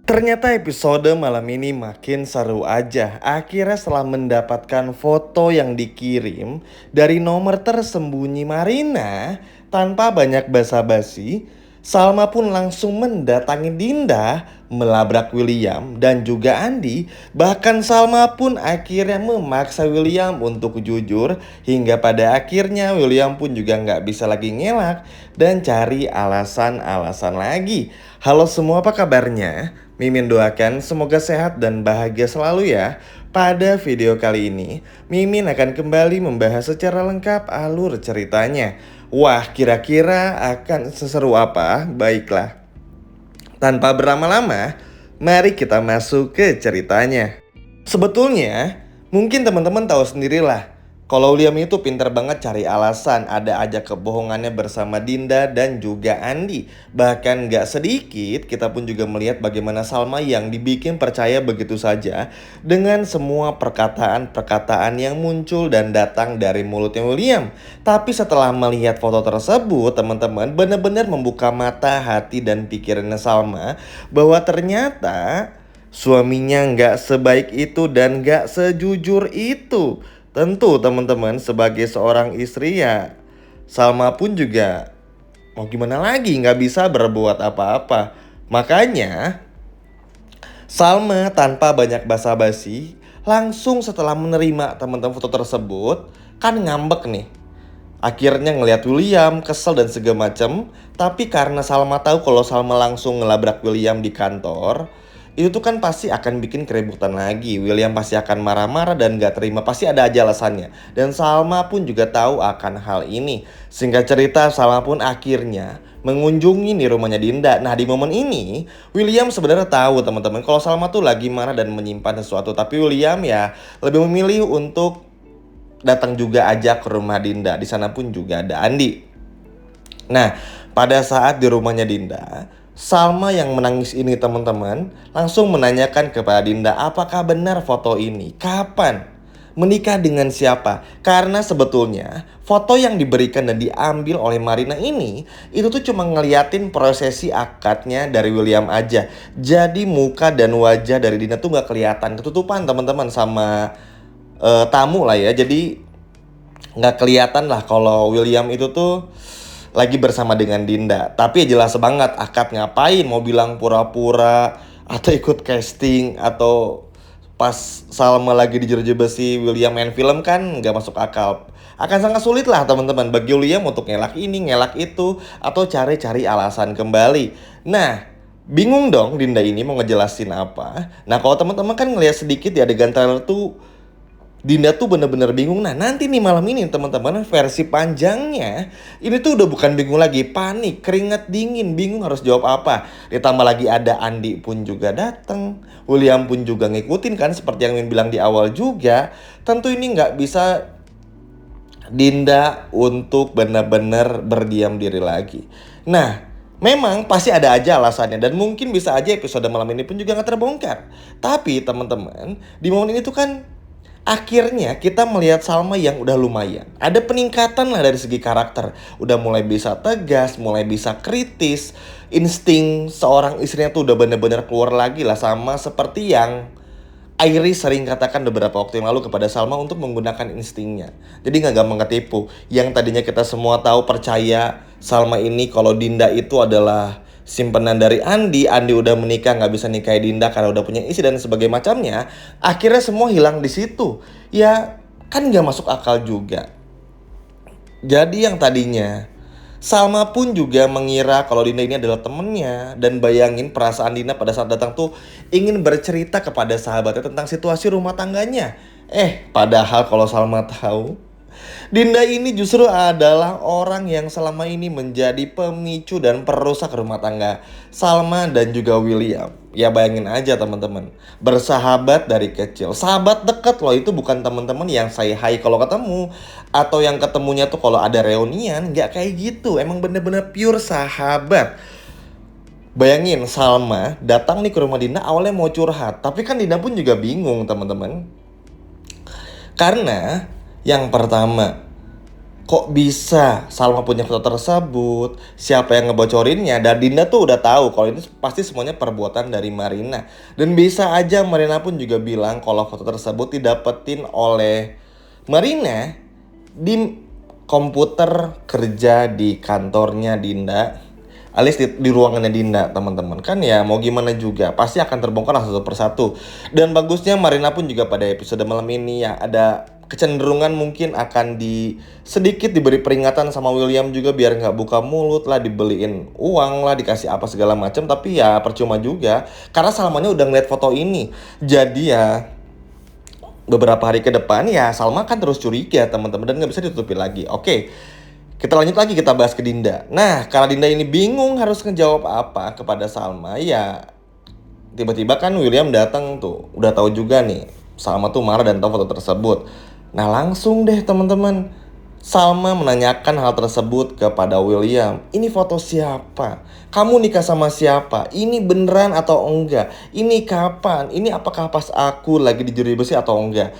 Ternyata episode malam ini makin seru aja. Akhirnya setelah mendapatkan foto yang dikirim dari nomor tersembunyi Marina, tanpa banyak basa-basi, Salma pun langsung mendatangi Dinda, melabrak William dan juga Andi. Bahkan Salma pun akhirnya memaksa William untuk jujur, hingga pada akhirnya William pun juga nggak bisa lagi ngelak dan cari alasan-alasan lagi. Halo semua, apa kabarnya? Mimin doakan semoga sehat dan bahagia selalu ya. Pada video kali ini, Mimin akan kembali membahas secara lengkap alur ceritanya. Wah, kira-kira akan seseru apa? Baiklah, tanpa berlama-lama, mari kita masuk ke ceritanya. Sebetulnya, mungkin teman-teman tahu sendirilah. Kalau William itu pintar banget cari alasan, ada aja kebohongannya bersama Dinda dan juga Andi. Bahkan gak sedikit, kita pun juga melihat bagaimana Salma yang dibikin percaya begitu saja dengan semua perkataan-perkataan yang muncul dan datang dari mulutnya William. Tapi setelah melihat foto tersebut, teman-teman benar-benar membuka mata, hati, dan pikirannya Salma bahwa ternyata suaminya nggak sebaik itu dan nggak sejujur itu. Tentu teman-teman sebagai seorang istri ya, Salma pun juga mau gimana lagi, nggak bisa berbuat apa-apa. Makanya Salma tanpa banyak basa-basi langsung setelah menerima teman-teman foto tersebut kan ngambek nih. Akhirnya ngelihat William kesel dan segala macem. Tapi karena Salma tahu kalau Salma langsung ngelabrak William di kantor, itu tuh kan pasti akan bikin keributan lagi. William pasti akan marah-marah dan gak terima. Pasti ada aja alasannya. Dan Salma pun juga tahu akan hal ini. Singkat cerita, Salma pun akhirnya mengunjungi nih rumahnya Dinda. Nah, di momen ini William sebenarnya tahu teman-teman kalau Salma tuh lagi marah dan menyimpan sesuatu. Tapi William ya lebih memilih untuk datang juga aja ke rumah Dinda. Di sana pun juga ada Andi. Nah, pada saat di rumahnya Dinda, Salma yang menangis ini teman-teman langsung menanyakan kepada Dinda, apakah benar foto ini? Kapan? Menikah dengan siapa? Karena sebetulnya foto yang diberikan dan diambil oleh Marina ini itu tuh cuma ngeliatin prosesi akadnya dari William aja. Jadi muka dan wajah dari Dinda tuh nggak kelihatan, ketutupan teman-teman sama tamu lah ya. Jadi nggak kelihatan lah kalau William itu tuh lagi bersama dengan Dinda. Tapi ya jelas banget akad ngapain, mau bilang pura-pura atau ikut casting atau pas Salma lagi di jeruji besi William main film kan nggak masuk akal. Akan sangat sulit lah teman-teman bagi William untuk ngelak ini, ngelak itu, atau cari-cari alasan kembali. Nah, bingung dong Dinda ini mau ngejelasin apa. Nah, kalau teman-teman kan ngelihat sedikit di adegan trailer tuh Dinda tuh bener-bener bingung. Nah, nanti nih malam ini teman-teman versi panjangnya ini tuh udah bukan bingung lagi, panik, keringat dingin, bingung harus jawab apa. Ditambah lagi ada Andi pun juga datang, William pun juga ngikutin kan seperti yang Min bilang di awal juga. Tentu ini nggak bisa Dinda untuk benar-benar berdiam diri lagi. Nah, memang pasti ada aja alasannya dan mungkin bisa aja episode malam ini pun juga nggak terbongkar. Tapi teman-teman, di momen ini tuh kan akhirnya kita melihat Salma yang udah lumayan. Ada peningkatan lah dari segi karakter. Udah mulai bisa tegas, mulai bisa kritis. Insting seorang istrinya tuh udah bener-bener keluar lagi lah. Sama seperti yang Iris sering katakan beberapa waktu yang lalu kepada Salma untuk menggunakan instingnya. Jadi gak gampang ketipu. Yang tadinya kita semua tahu percaya Salma ini kalau Dinda itu adalah simpenan dari Andi. Andi udah menikah gak bisa nikahi Dinda karena udah punya istri dan sebagainya macamnya. Akhirnya semua hilang di situ. Ya kan gak masuk akal juga. Jadi yang tadinya Salma pun juga mengira kalau Dinda ini adalah temennya. Dan bayangin perasaan Dinda pada saat datang tuh ingin bercerita kepada sahabatnya tentang situasi rumah tangganya. Padahal kalau Salma tahu, Dinda ini justru adalah orang yang selama ini menjadi pemicu dan perusak rumah tangga Salma dan juga William. Ya bayangin aja teman-teman, bersahabat dari kecil, sahabat dekat loh, itu bukan teman-teman yang say hi kalau ketemu, atau yang ketemunya tuh kalau ada reunian, nggak kayak gitu, emang bener-bener pure sahabat. Bayangin Salma datang nih ke rumah Dinda awalnya mau curhat, tapi kan Dinda pun juga bingung teman-teman. Karena yang pertama, kok bisa Salma punya foto tersebut, siapa yang ngebocorinnya, dan Dinda tuh udah tahu kalau ini pasti semuanya perbuatan dari Marina. Dan bisa aja Marina pun juga bilang kalau foto tersebut didapetin oleh Marina di komputer kerja di kantornya Dinda, alias di ruangannya Dinda, teman-teman. Kan ya mau gimana juga pasti akan terbongkar satu persatu. Dan bagusnya Marina pun juga pada episode malam ini ya ada kecenderungan mungkin akan sedikit diberi peringatan sama William juga biar nggak buka mulut lah, dibeliin uang lah, dikasih apa segala macam. Tapi ya percuma juga karena Salmanya udah ngeliat foto ini. Jadi ya beberapa hari ke depan ya Salma kan terus curiga, teman-teman, dan nggak bisa ditutupi lagi. Oke, kita lanjut lagi, kita bahas ke Dinda. Nah, karena Dinda ini bingung harus ngejawab apa kepada Salma, ya tiba-tiba kan William datang tuh. Udah tahu juga nih, Salma tuh marah dan tahu foto tersebut. Nah, langsung deh teman-teman, Salma menanyakan hal tersebut kepada William. Ini foto siapa? Kamu nikah sama siapa? Ini beneran atau enggak? Ini kapan? Ini apakah pas aku lagi di juri besi atau enggak?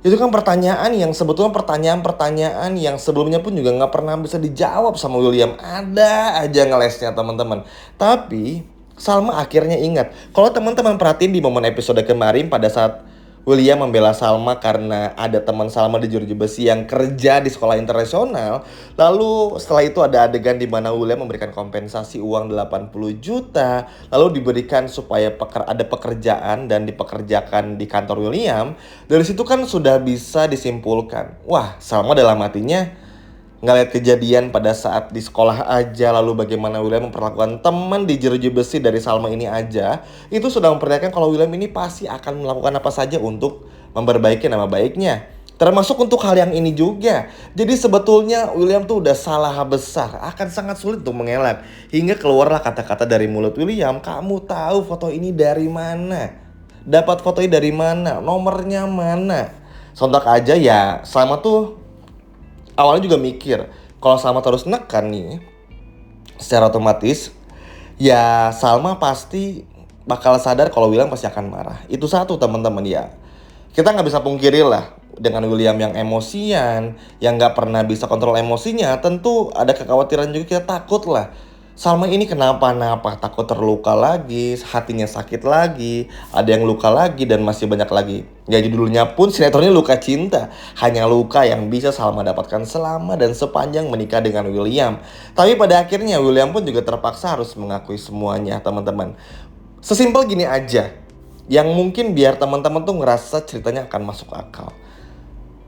Itu kan pertanyaan yang sebetulnya pertanyaan-pertanyaan yang sebelumnya pun juga nggak pernah bisa dijawab sama William. Ada aja ngelesnya teman-teman. Tapi Salma akhirnya ingat. Kalau teman-teman perhatiin di momen episode kemarin pada saat William membela Salma karena ada teman Salma di jeruji besi yang kerja di sekolah internasional. Lalu setelah itu ada adegan di mana William memberikan kompensasi uang 80 juta. Lalu diberikan supaya ada pekerjaan dan dipekerjakan di kantor William. Dari situ kan sudah bisa disimpulkan, wah Salma dalam hatinya ngeliat kejadian pada saat di sekolah aja, lalu bagaimana William memperlakukan teman di jeruji besi dari Salma ini aja, itu sudah memperlihatkan kalau William ini pasti akan melakukan apa saja untuk memperbaiki nama baiknya. Termasuk untuk hal yang ini juga. Jadi sebetulnya William tuh udah salah besar, akan sangat sulit untuk mengelak. Hingga keluarlah kata-kata dari mulut William, kamu tahu foto ini dari mana? Dapat foto ini dari mana? Nomornya mana? Sontak aja ya, Salma tuh awalnya juga mikir kalau Salma terus nekan nih, secara otomatis ya Salma pasti bakal sadar kalau William pasti akan marah. Itu satu teman-teman ya. Kita nggak bisa pungkiri lah, dengan William yang emosian, yang nggak pernah bisa kontrol emosinya, tentu ada kekhawatiran juga, kita takut lah Salma ini kenapa-napa, takut terluka lagi, hatinya sakit lagi, ada yang luka lagi, dan masih banyak lagi. Ya judulnya pun sinetronnya Luka Cinta. Hanya luka yang bisa Salma dapatkan selama dan sepanjang menikah dengan William. Tapi pada akhirnya William pun juga terpaksa harus mengakui semuanya, teman-teman. Sesimpel gini aja, yang mungkin biar teman-teman tuh ngerasa ceritanya akan masuk akal.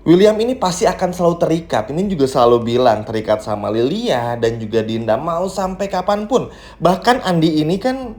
William ini pasti akan selalu terikat. Ini juga selalu bilang terikat sama Lilia dan juga Dinda mau sampai kapanpun. Bahkan Andi ini kan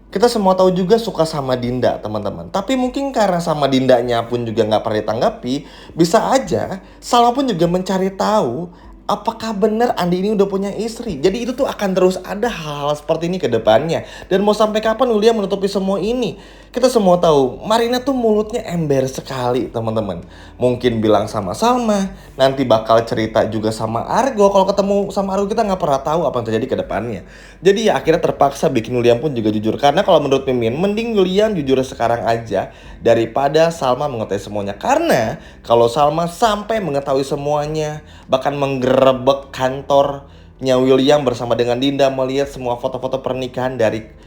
kita semua tahu juga suka sama Dinda, teman-teman. Tapi mungkin karena sama Dindanya pun juga nggak pernah ditanggapi, bisa aja Salma pun juga mencari tahu apakah benar Andi ini udah punya istri. Jadi itu tuh akan terus ada hal-hal seperti ini ke depannya. Dan mau sampai kapan William menutupi semua ini? Kita semua tahu Marina tuh mulutnya ember sekali, teman-teman. Mungkin bilang sama Salma, nanti bakal cerita juga sama Argo. Kalau ketemu sama Argo kita nggak pernah tahu apa yang terjadi ke depannya. Jadi ya akhirnya terpaksa bikin William pun juga jujur. Karena kalau menurut Mimin, mending William jujur sekarang aja daripada Salma mengetahui semuanya. Karena kalau Salma sampai mengetahui semuanya, bahkan menggerebek kantornya William bersama dengan Dinda, melihat semua foto-foto pernikahan dari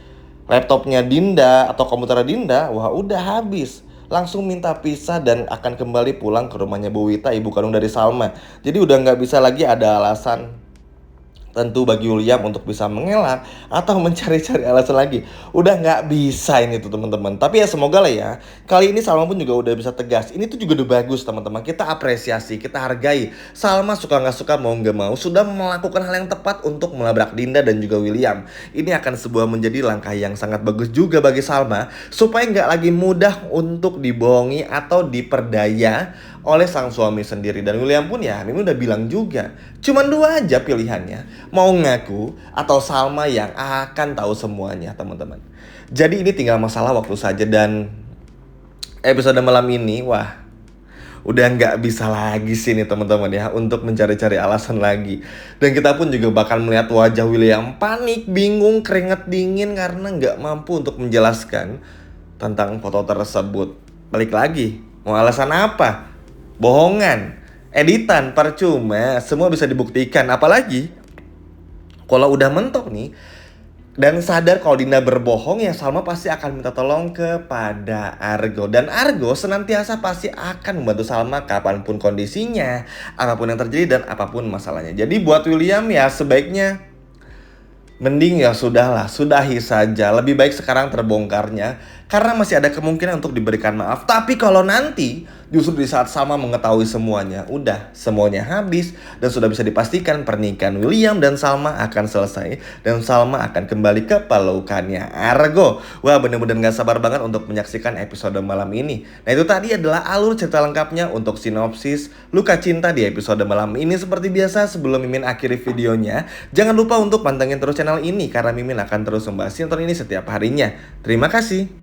laptopnya Dinda atau komputer Dinda, wah udah habis. Langsung minta pisah dan akan kembali pulang ke rumahnya Bu Wita, ibu kandung dari Salma. Jadi udah nggak bisa lagi ada alasan tentu bagi William untuk bisa mengelak atau mencari-cari alasan lagi. Udah nggak bisa ini tuh teman-teman. Tapi ya semoga lah ya, kali ini Salma pun juga udah bisa tegas. Ini tuh juga udah bagus teman-teman. Kita apresiasi, kita hargai. Salma suka nggak suka, mau nggak mau, sudah melakukan hal yang tepat untuk melabrak Dinda dan juga William. Ini akan sebuah menjadi langkah yang sangat bagus juga bagi Salma, supaya nggak lagi mudah untuk dibohongi atau diperdaya oleh sang suami sendiri. Dan William pun ya, Mimin udah bilang juga, cuman dua aja pilihannya, mau ngaku atau Salma yang akan tahu semuanya, teman-teman. Jadi ini tinggal masalah waktu saja. Dan episode malam ini, wah, udah nggak bisa lagi sih nih teman-teman ya, untuk mencari-cari alasan lagi. Dan kita pun juga bakal melihat wajah William panik, bingung, keringat dingin karena nggak mampu untuk menjelaskan tentang foto tersebut. Balik lagi, mau alasan apa? Bohongan. editan, percuma, semua bisa dibuktikan. Apalagi kalau udah mentok nih dan sadar kalau Dinda berbohong, ya Salma pasti akan minta tolong kepada Argo. Dan Argo senantiasa pasti akan membantu Salma kapanpun kondisinya, apapun yang terjadi dan apapun masalahnya. Jadi buat William ya sebaiknya mending ya sudahlah, sudahi saja. Lebih baik sekarang terbongkarnya karena masih ada kemungkinan untuk diberikan maaf. Tapi kalau nanti justru di saat Salma mengetahui semuanya, udah semuanya habis dan sudah bisa dipastikan pernikahan William dan Salma akan selesai dan Salma akan kembali ke pelukannya Argo. Wah, bener-bener gak sabar banget untuk menyaksikan episode malam ini. Nah, itu tadi adalah alur cerita lengkapnya untuk sinopsis Luka Cinta di episode malam ini. Seperti biasa, sebelum Mimin akhiri videonya, jangan lupa untuk pantengin terus channel ini karena Mimin akan terus membahas sinetron ini setiap harinya. Terima kasih.